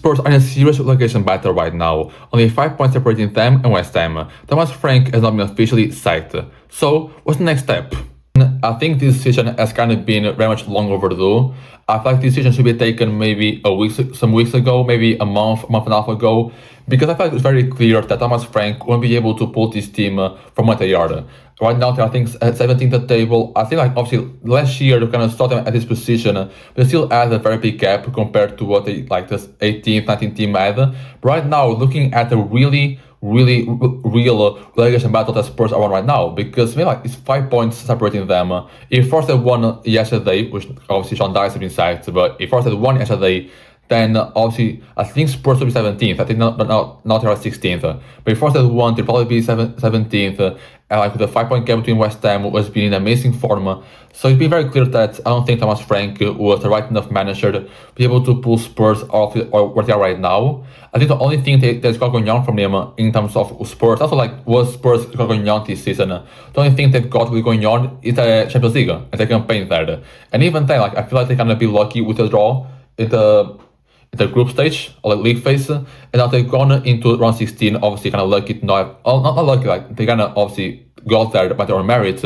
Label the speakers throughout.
Speaker 1: Spurs are in a serious relegation battle right now, only 5 points separating them and West Ham. Thomas Frank has not been officially sacked. So, what's the next step? I think this decision has kind of been very much long overdue. I feel like this decision should be taken maybe some weeks ago, maybe a month and a half ago, because I feel like it's very clear that Thomas Frank won't be able to pull this team from what they are. Right now, they're, I think, at 17th at the table. I think, like, obviously, last year, they kind of started at this position, but they still had a very big gap compared to what they, like, this 18th, 19th team had. But right now, looking at the really real relegation battle that Spurs are on right now, because maybe like it's 5 points separating them. If Forest had won yesterday, which obviously Sean Dyche has been sacked, but if Forest had won yesterday, then obviously I think Spurs will be 17th. I think not they're 16th. But if Forest had won, they'll probably be 17th. And like with the 5 point gap between West Ham was being in amazing form. So it's been very clear that I don't think Thomas Frank was the right enough manager to be able to pull Spurs off or where they are right now. I think the only thing that's got going on from them in terms of Spurs, also like what Spurs got going on this season, the only thing they've got going on is the Champions League and the campaign there. And even then, like I feel like they're gonna be lucky with the draw in the group stage or like league phase, and now they've gone into round 16, obviously kind of lucky to not lucky, like they're gonna obviously go out there by their own merit,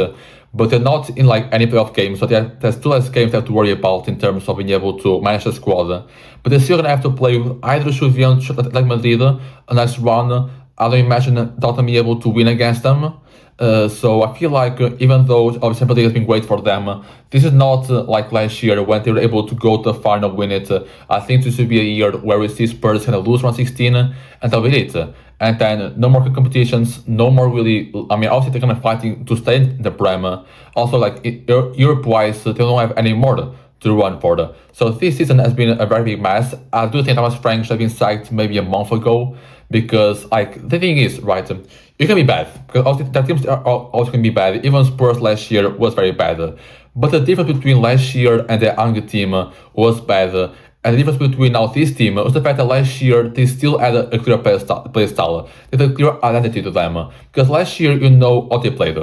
Speaker 1: but they're not in like any playoff games, so there's two less games they have to worry about in terms of being able to manage the squad. But they're still gonna have to play with either Juventus, like Madrid, a nice run. I don't imagine Tottenham be able to win against them. So I feel like even though obviously Champions League has been great for them, this is not like last year when they were able to go to the final, win it. I think this will be a year where we see Spurs kind of lose round 16 and that'll be it. And then no more competitions, no more really. I mean, obviously they're kind of fighting to stay in the Prem. Also, like Europe-wise, they don't have any more to run for. So this season has been a very big mess. I do think Thomas Frank should have been sacked maybe a month ago, because like the thing is, right, you can be bad, because obviously the teams are also can be bad. Even Spurs last year was very bad, but the difference between last year and the Young team was bad, and the difference between now this team was the fact that last year they still had a clear play style. They had a clear identity to them, because last year you know what they played.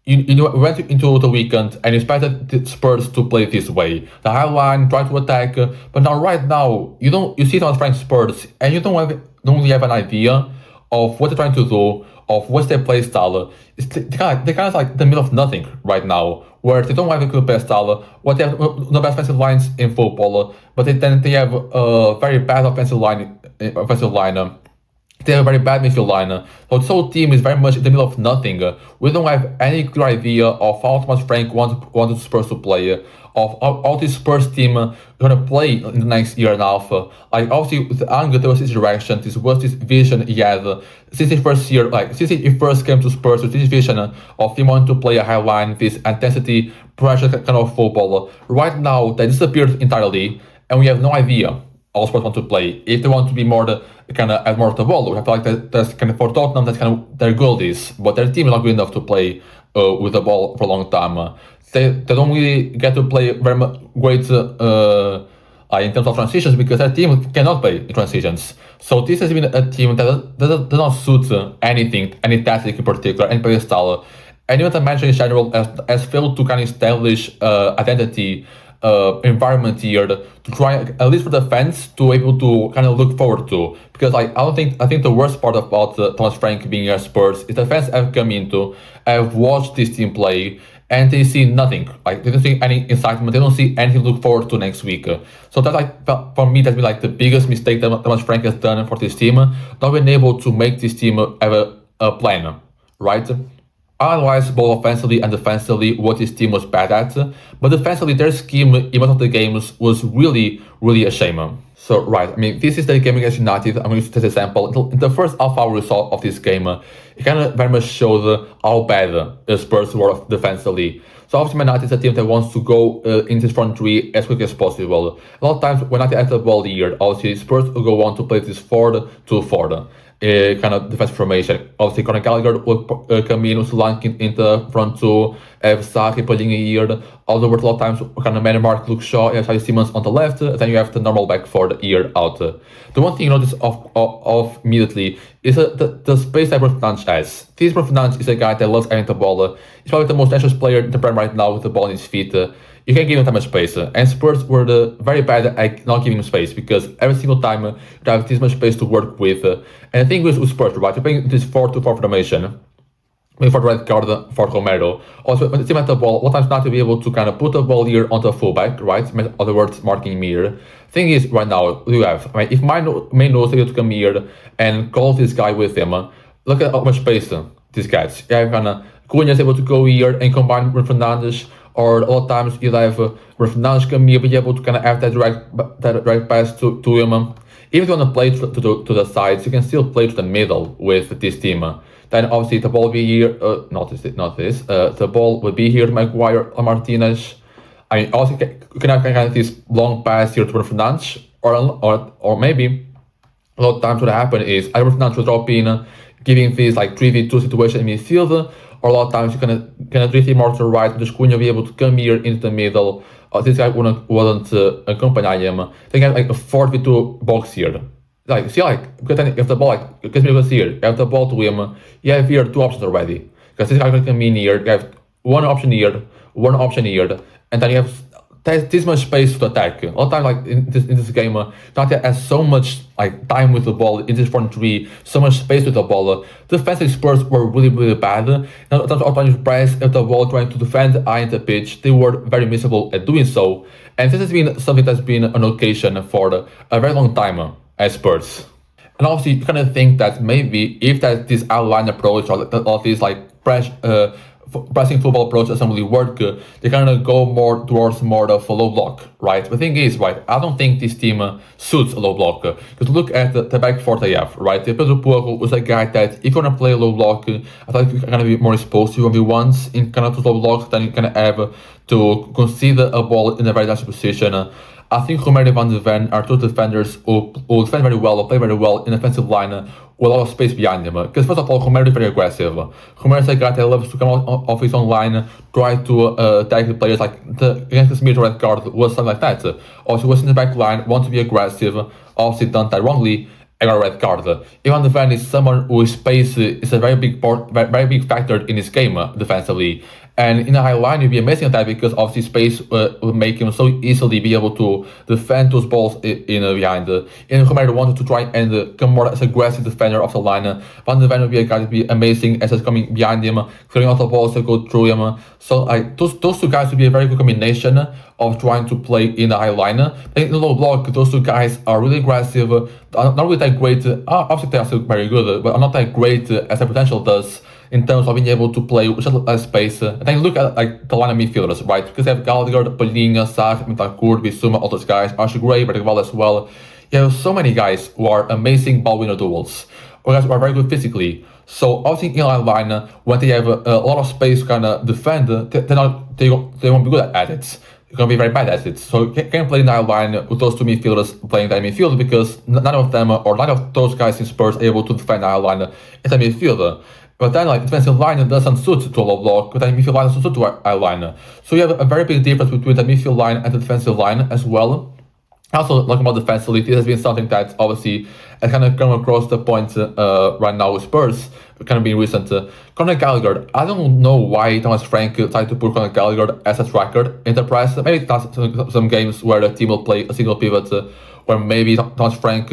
Speaker 1: You went into the weekend and expected the Spurs to play this way. The high line, try to attack, but now right now you see Thomas Frank Spurs and you don't really have an idea of what they're trying to do, of what's their play style. They're kind of like the middle of nothing right now, where they don't have a good play style. What they have the best offensive lines in football, but they have a very bad offensive line. They have a very bad midfield line. So this whole team is very much in the middle of nothing. We don't have any clear idea of how Thomas Frank wanted Spurs to play, of how this Spurs team going to play in the next year and a half. Like obviously with Ange, there was this direction, this was this vision he had since his first year, like since he first came to Spurs, with this vision of him wanting to play a high line, this intensity, pressure kind of football. Right now, that disappeared entirely, and we have no idea how Spurs want to play. If they want to be more kind of have more of the ball, I feel like that's kind of for Tottenham, that's kind of their goal is, but their team is not good enough to play with the ball for a long time. They don't really get to play very much great in terms of transitions, because their team cannot play in transitions. So this has been a team that does not suit anything, any tactic in particular, any play style. And even the manager in general has failed to kind of establish identity, environment here to try, at least for the fans, to able to kind of look forward to. Because I think the worst part about Thomas Frank being at Spurs is the fans have come into, have watched this team play, and they see nothing. Like they don't see any excitement, they don't see anything to look forward to next week. So that's like, for me, that's been like the biggest mistake that Thomas Frank has done for this team, not being able to make this team have a plan, right? Otherwise, both offensively and defensively, what this team was bad at. But defensively, their scheme in most of the games was really a shame. So, right, I mean, this is the game against United. I'm going to use this example. In the first half-hour result of this game, it kind of very much shows how bad the Spurs were defensively. So, obviously, Man United is a team that wants to go into this front three as quickly as possible. A lot of times, when United has the ball here, obviously, Spurs will go on to play this 4-2-4. Kind of defensive formation. Obviously, Conor Gallagher will come in with Solanke in the front two, have Sarri playing here. Also, a lot of times, kind of man mark Luke Shaw, you have Xavi Simons on the left, then you have the normal back for the here out. The one thing you notice of immediately is the space that Bruno Fernandes has. Bruno Fernandes is a guy that loves having the ball. He's probably the most dangerous player in the Prem right now with the ball in his feet. you can't give him that much space. And Spurs were very bad at not giving him space because every single time you have this much space to work with. And the thing with Spurs, right? You're playing this 4-2-4 formation. For the red card for Romero. Also, when it's at the ball, what times not to be able to kind of put the ball here onto a fullback, right? In other words, marking me here. Thing is, right now, you have, I mean, if my main nose is to come here and call this guy with him, look at how much space this gets. You have kind of Cunha is able to go here and combine with Fernandes, or a lot of times you have Fernandes come here, be able to kind of have that direct pass to him. Even if you want to play to the sides, you can still play to the middle with this team. Then obviously the ball will be here, not this. The ball will be here to Maguire or Martinez. I mean, also you can have kind of this long pass here to Fernandes, or maybe a lot of times what happen is either Fernandes will drop in, giving this like 3v2 situation in midfield, or a lot of times you can drift him more to the right, just Cunha be able to come here into the middle. This guy wouldn't accompany him. They have like a 4v2 box here. Like, see, like, because then if the ball, like, because we see here, you have the ball to him, you have here 2 options already. Because this guy can come in here, you have one option here, and then you have this much space to attack. A lot of time, like, in this game, Natia has so much, like, time with the ball in this front 3, so much space with the ball. Defensive Spurs were really, really bad. Now, at times you press if the ball trying to defend high in the pitch, they were very miserable at doing so. And this has been something that's been an occasion for a very long time. As Spurs. And obviously you kind of think that maybe if that this outline approach or this like pressing football approach doesn't really work, they kind of go more towards more of a low block, right? The thing is, right, I don't think this team suits a low block. Because look at the back four they have, right? Pedro Porro was a guy that if you want to play a low block, I think you're going to be more exposed to 1v1s in kind of low blocks than you kind of have to consider a ball in a very nice position. I think Romero and Van de Ven are 2 defenders who defend very well, or play very well in offensive line with a lot of space behind them. Because first of all, Romero is very aggressive. Romero is a guy that loves to come out of his own line, try to attack the players, like against the Smith red card was something like that. Also, was in the back line, want to be aggressive, obviously done that wrongly, and got a red card. Ivan de Ven is someone whose space is a very big factor in this game defensively. And in a high line, it would be amazing at that because obviously space would make him so easily be able to defend those balls behind. And Romero wanted to try and come more as aggressive defender of the line. Van de Ven would be a guy to be amazing as he's coming behind him, clearing out the balls that go through him. So those 2 guys would be a very good combination of trying to play in a high line. In the low block, those 2 guys are really aggressive, not really that great. Obviously they are still very good, but not that great as their potential does. In terms of being able to play with less space. And then look at like the line of midfielders, right? Because they have Gallagher, Palhinha, Sarr, Bentancur, Bissouma, all those guys, Archie Gray, Bergval as well. You have so many guys who are amazing ball winner duels, or guys who are very good physically. So obviously in line, when they have a lot of space to kind of defend, they won't be good at it. They're going to be very bad at it. So you can't play in that line with those 2 midfielders playing that midfield because none of them, or none of those guys in Spurs are able to defend that line in that midfield. But then, like, defensive line doesn't suit to a low block, but then midfield line doesn't suit to a line. So you have a very big difference between the midfield line and the defensive line as well. Also, talking about defensively, this has been something that obviously has kind of come across the point right now with Spurs, kind of being recent. Conor Gallagher, I don't know why Thomas Frank tried to put Conor Gallagher as a striker in the press. Maybe that's some games where the team will play a single pivot, where maybe Thomas Frank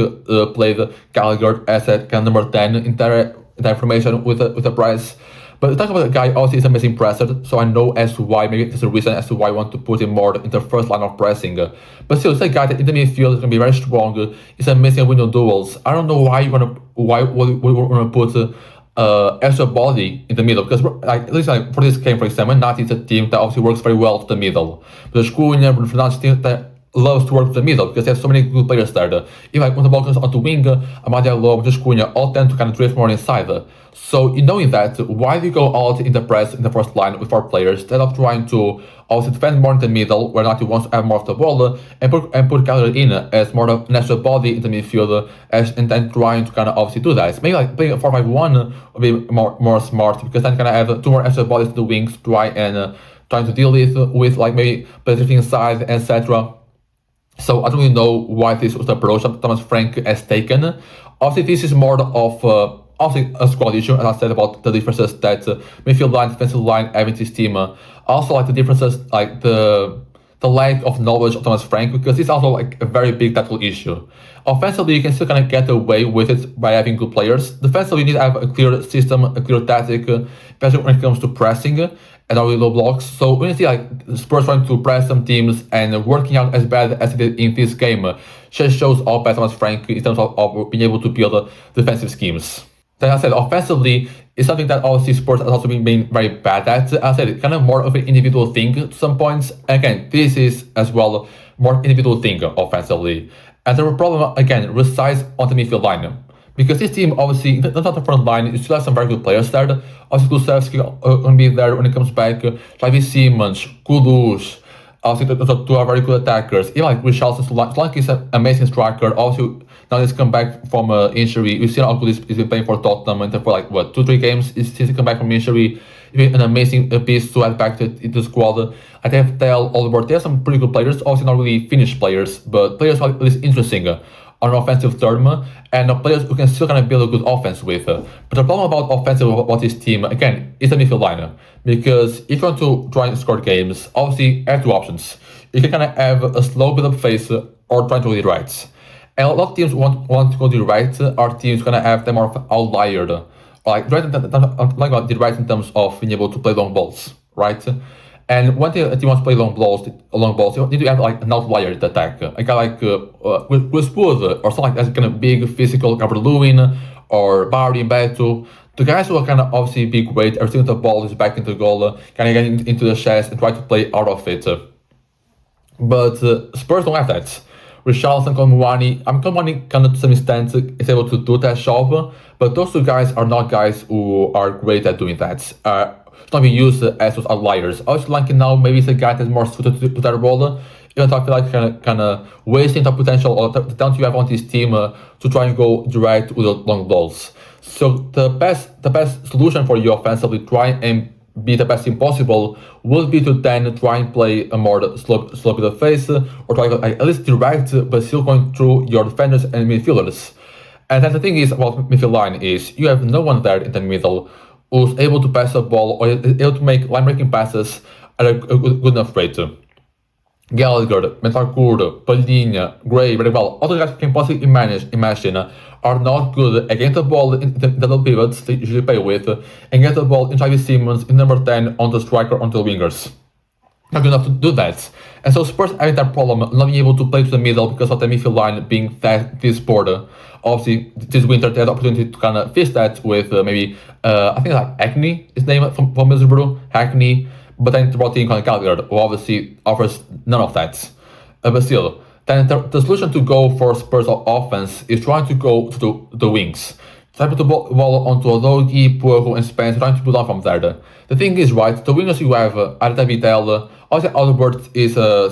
Speaker 1: played Gallagher as a kind of number 10 in that information with the price. But talking about the guy, obviously he's a missing presser, so I know as to why, maybe there's a reason as to why I want to put him more in the first line of pressing. But still, it's a guy that in the midfield is going to be very strong, he's a missing window duels. I don't know why you want to put extra body in the middle, because like, at least like, for this game, for example, Nati is a team that obviously works very well to the middle. But there's Cunha, Bruno Fernandes team that loves to work to the middle because they have so many good players there. If like when the ball comes onto wing, Amad Diallo, just Cunha, all tend to kind of drift more inside. So knowing that, why do you go out in the press in the first line with 4 players instead of trying to also defend more in the middle where Nati wants to have more of the ball and put Gallagher in as more of an extra body in the midfield and then trying to kind of obviously do that. Maybe like playing a 4-5-1 would be more smart because then kind of have 2 more extra bodies in the wings trying to deal with like maybe drifting inside, etc. So I don't really know why this was the approach that Thomas Frank has taken. Obviously, this is more of obviously a squad issue, as I said about the differences that midfield line, defensive line have in this team. Also, like the differences, like the the lack of knowledge of Thomas Frank, because it's also like a very big tactical issue. Offensively, you can still kind of get away with it by having good players. Defensively, you need to have a clear system, a clear tactic, especially when it comes to pressing and already low blocks. So when you see like Spurs trying to press some teams and working out as bad as it did in this game, just shows how bad Thomas Frank in terms of being able to build defensive schemes. Like I said, offensively, it's something that obviously Spurs has also been being very bad at. As I said, it's kind of more of an individual thing to some points. And again, this is as well more individual thing offensively. And the problem, again, resides on the midfield line. Because this team, obviously, not on the front line, you still have some very good players there. Obviously, Kulusevski going to be there when it comes back. Xavi Simons, Kudus, obviously, two are very good attackers. Even like Richarlison, Solanke is an amazing striker. Also, now he's come back from injury. We've seen how good he's been playing for Tottenham and for like, 2-3 games since he come back from injury. He's been an amazing piece to add back to the squad. I have Tel, Oliver, they have some pretty good players. Obviously, not really finished players, but players who are at least interesting on an offensive term, and players who can still kind of build a good offense with. But the problem about offensive about this team, again, is the midfield line. Because if you want to try and score games, obviously you have two options. You can kind of have a slow build-up phase or try to go to the right. And a lot of teams want to go to the right are teams going to have them more of an outlier. Like, right, I'm talking about the right in terms of being able to play long balls, right? And when a team wants to play long balls, you need to have like an outlier in the attack. A guy like Westwood or something like that, kind of big physical, Gabriel Lewin or Barry Beto. The guys who are kind of obviously big weight, every single ball is back into the goal, kind of get into the chest and try to play out of it. But Spurs don't have that. Richarlison, Kolmuani kind of to some extent is able to do that job, but those two guys are not guys who are great at doing that. Not being used as those outliers. Also, Solanke now maybe is a guy that's more suited to that role. Even though I feel like kind of wasting the potential or the talent you have on this team to try and go direct with the long balls. So the best solution for you offensively, try and be the best team possible, would be to then try and play a more slow to the face, or try to at least direct, but still going through your defenders and midfielders. And then the thing is about midfield line is you have no one there in the middle who's able to pass the ball or able to make line-breaking passes at a good enough rate. Gallagher, Bentancur, Palhinha, Gray, very well. All the guys you can possibly imagine are not good at getting the ball in the little pivots they usually play with and get the ball in Xavi Simons in number 10 on the striker onto the wingers. Not good enough to do that. And so Spurs having that problem, not being able to play to the middle because of the midfield line being this poor. Obviously, this winter they had the opportunity to kind of fix that with maybe, I think like Hackney, his name from Middlesbrough, Hackney, but then they brought in Conor Gallagher, who obviously offers none of that. But still, then the solution to go for Spurs offense is trying to go to the wings. Try to put the ball onto Odogi, Puerto, and Spence, trying to build on from there. The thing is, right, the wingers you have, Arda Vitel, obviously Albert is a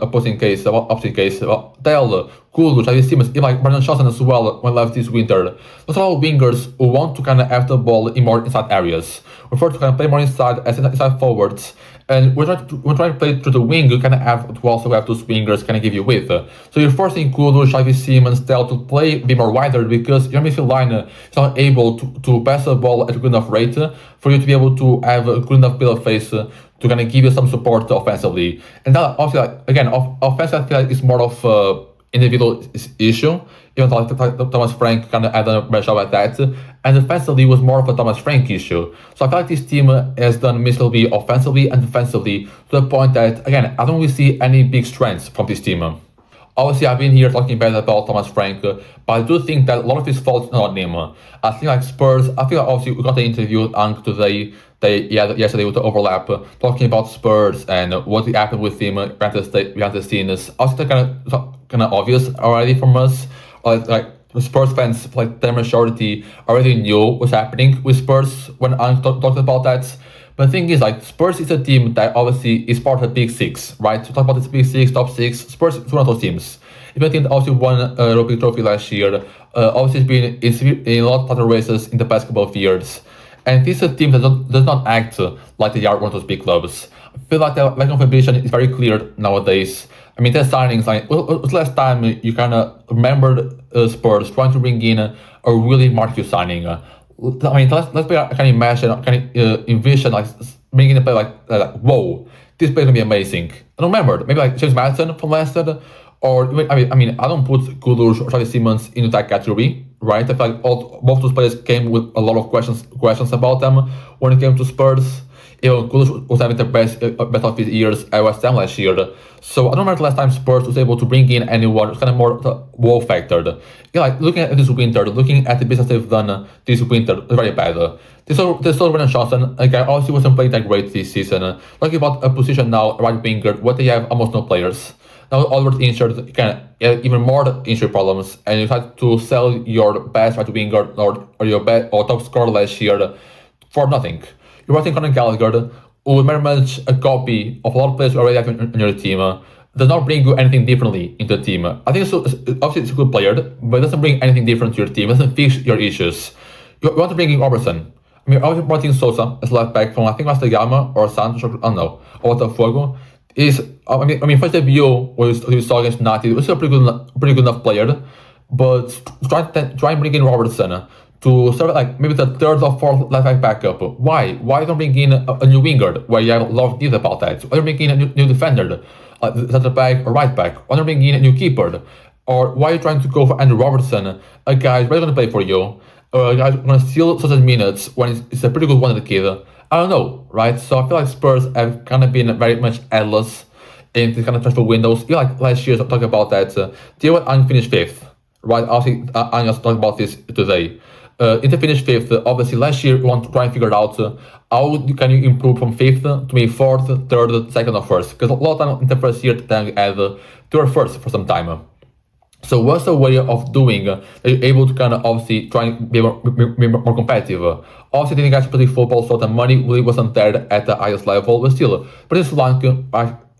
Speaker 1: opposing case, opposite case, Tel, Kulu, Xavi Simons, even like Brandon Johnson as well when left this winter. Those are all wingers who want to kind of have the ball in more inside areas. We prefer to kind of play more inside as inside forwards. And we're trying to play through the wing, you kind of have to also have those wingers kind of give you width. So you're forcing Kulu, Xavi Simons, Tel to play be more wider because your midfield line is not able to pass the ball at a good enough rate for you to be able to have a good enough build of face to kind of give you some support offensively. And that obviously, like, again, offensive I feel like is more of individual issue, even though Thomas Frank kind of had a better job at that. And defensively was more of a Thomas Frank issue. So I feel like this team has done miserably offensively and defensively to the point that, again, I don't really see any big strengths from this team. Obviously, I've been here talking bad about Thomas Frank, but I do think that a lot of his faults are on him. I think like Spurs, I feel like obviously we got the interview with Ank today, yesterday with the overlap, talking about Spurs and what happened with him behind the scenes. Also, kind of obvious already from us. Like Spurs fans, like the majority, already knew what's happening with Spurs when Ank talked about that. But the thing is, like, Spurs is a team that obviously is part of the Big Six, right? To talk about this Big Six, top six, Spurs is one of those teams. Even a team that obviously won a European trophy last year, obviously has been in a lot of title races in the past couple of years. And this is a team that does not act like they are one of those big clubs. I feel like the lack of ambition is very clear nowadays. I mean, their signings, like, what's the last time you kind of remembered Spurs trying to bring in a really marquee signing? I mean, let's be, I can imagine, I can envision like bringing a player like whoa, this player is gonna be amazing. And remember, maybe like James Madison from Leicester, or I mean, I don't put Kudus or Charlie Simmons into that category, right? I feel like both those players came with a lot of questions about them when it came to Spurs. Even Kudus was having the best of his years at West Ham last year. So I don't remember the last time Spurs was able to bring in anyone. It's kind of more the wow factor. Like looking at this winter, looking at the business they've done this winter, it's very bad. There's still Brennan Johnson, a guy obviously wasn't playing that great this season. Talking about a position now, right winger, where they have almost no players. Now Oliver injured, you can get even more injury problems, and you had to sell your best right winger or your best or top scorer last year for nothing. You're writing Conor Gallagher, who very much a copy of a lot of players you already have in your team. Does not bring you anything differently into the team. I think obviously it's a good player, but it doesn't bring anything different to your team. It doesn't fix your issues. You want to bring in Robertson. I mean, I was brought in Sosa as left back from I think Vasta Gama or Santos, I don't know, or Botafogo. First debut was we saw against Nati. He was a pretty good enough player, but try and bring in Robertson to serve like maybe the third or fourth left back backup. Why? Why don't bring in a new winger where you have a lot of needs about that? Why don't bring in a new defender, center back or right back? Why don't bring in a new keeper? Or why are you trying to go for Andrew Robertson, a guy who's really going to play for you, a guy who's going to steal such minutes when it's a pretty good one of the kid? I don't know, right? So I feel like Spurs have kind of been very much headless in the kind of transfer windows. You like last year, talking about that. They were unfinished fifth, right? Obviously, I'm just talking about this today. Inter finished fifth. Obviously, last year you want to try and figure out how can you improve from fifth to maybe fourth, third, second, or first. Because a lot of time in the first year, they had they were first for some time. So what's the way of doing that you're able to kind of obviously try and be more competitive? Obviously, didn't get to play football, so the money really wasn't there at the highest level. But still, but in Solanke,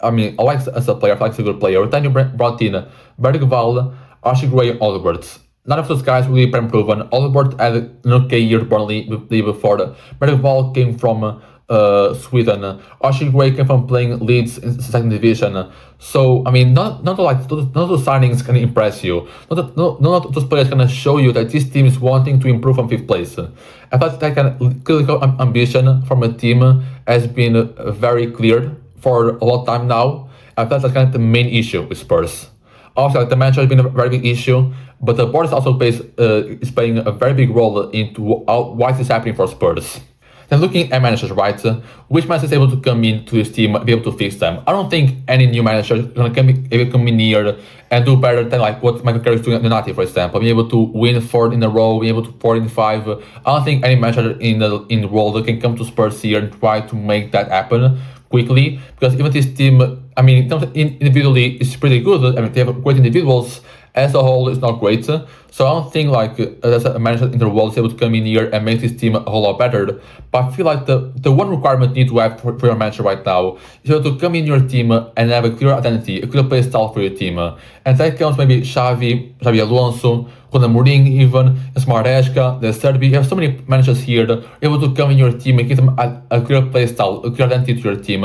Speaker 1: I like as a player, I like as a good player. Then you brought in Bergvall, Archie Gray, and Alberts. None of those guys really proven. Albert had an okay year Burnley before. Bergvall came from Sweden. Archie Gray came from playing Leeds in the second division. So I mean, none of those signings can impress you. None of those players can show you that this team is wanting to improve from fifth place. I thought that kind of clinical ambition from a team has been very clear for a lot of time now. I thought that's kind of the main issue with Spurs. Also, the manager has been a very big issue, but the board is also is playing a very big role into why this is happening for Spurs. Then looking at managers, right? Which manager is able to come into this team and be able to fix them? I don't think any new manager is going to come in here and do better than like what Michael Carrick is doing at United, for example. Being able to win 4 in a row, being able to 4 in 5. I don't think any manager in the world can come to Spurs here and try to make that happen quickly, because even this team, I mean, individually it's pretty good. I mean, they have great individuals. As a whole, it's not great. So I don't think like as a manager in the world is able to come in here and make this team a whole lot better. But I feel like the one requirement you need to have for your manager right now is to come in your team and have a clear identity, a clear play style for your team. And that comes maybe Xavi Alonso, Ronald Mourinho even, Maresca, the Serbi. You have so many managers here that are able to come in your team and give them a clear play style, a clear identity to your team.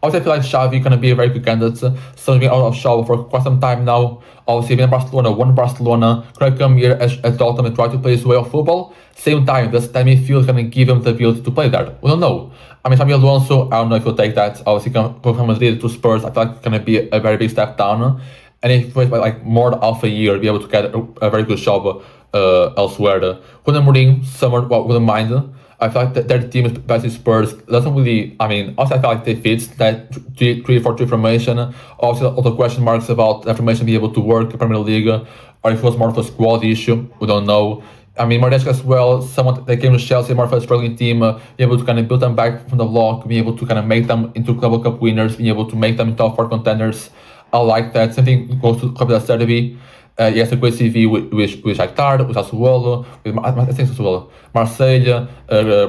Speaker 1: Also, I feel like Xavi gonna be a very good candidate. Someone's been out of Xavi for quite some time now. Obviously, been in Barcelona, won Barcelona, gonna come here as Dortmund and try to play his way of football. Same time, does that midfield gonna give him the ability to play that? We don't know. I mean, Xabi Alonso, I don't know if he'll take that. Obviously, go from Madrid to Spurs, I feel like it's gonna be a very big step down. And if it's like more than half a year, be able to get a very good job elsewhere. Ronald Mourinho, someone wouldn't mind. I feel like their team is best Spurs doesn't really. I mean, also I feel like they fit that 3-4-3 formation. Also, all the question marks about that formation being able to work in Premier League, or if it was more of a squad issue. We don't know. I mean, Maresca as well. Someone that came to Chelsea, more of a struggling team, be able to kind of build them back from the block, be able to kind of make them into Club Cup winners, be able to make them top 4 contenders. I like that. Same thing goes to Club Serbi. He has a great CV with Shakhtar, with Sassuolo, I think Sassuolo, Marseille,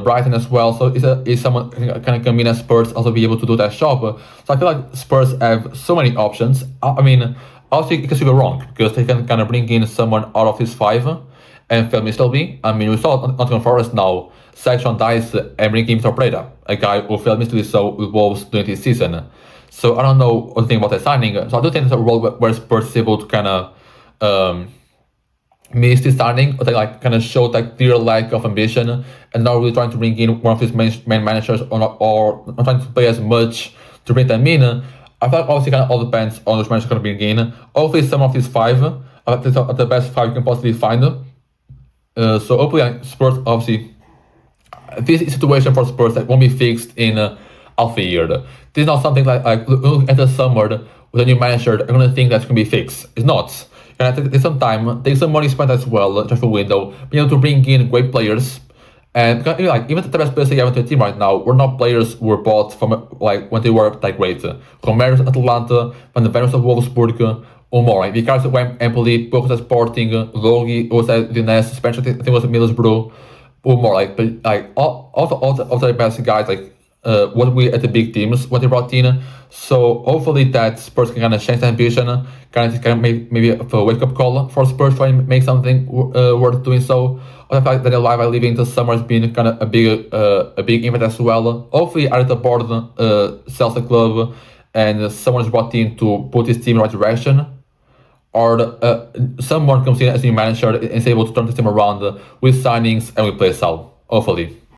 Speaker 1: Brighton as well. So he's someone who can come in as Spurs, also be able to do that job. So I feel like Spurs have so many options. I mean, obviously it can be wrong, because they can kind of bring in someone out of his 5 and fail miserably. I mean, we saw Nottingham Forest now, Sean Dice and bring in Vitor Pereira, a guy who failed miserably so with Wolves during this season. So I don't know what to think about that signing. So I do think it's a role where Spurs is able to kind of missed his signing, or they like kind of showed like clear lack of ambition and not really trying to bring in one of his main managers, or not trying to play as much to bring them in. I feel like obviously kind of all depends on which manager going to bring in. Hopefully some of these five are the best five you can possibly find. So hopefully Spurs, obviously, this is a situation for Spurs that won't be fixed in half a year. This is not something like looking at the summer with a new manager, I'm going to think that's going to be fixed. It's not. You're going to take some time, take some money spent as well, transfer window, being able to bring in great players. And even the best players you have into the team right now were not players who were bought from like when they were that great. Romero at Atlanta, Van de Ven of Wolfsburg, or more. Like Vicario went Empoli, Pocos at Sporting, Logi was at Udinese, Spencer I think was at Middlesbrough, or more. Like all the best guys what we at the big teams what they brought in. So hopefully that Spurs can kind of change the ambition, kind of maybe a wake up call for Spurs trying to make something worth doing so. The fact that Live leaving the summer has been kind of a big impact as well. Hopefully at the board sells the club and someone is brought in to put his team in the right direction, or someone comes in as new manager and is able to turn the team around with signings and with play style. Hopefully.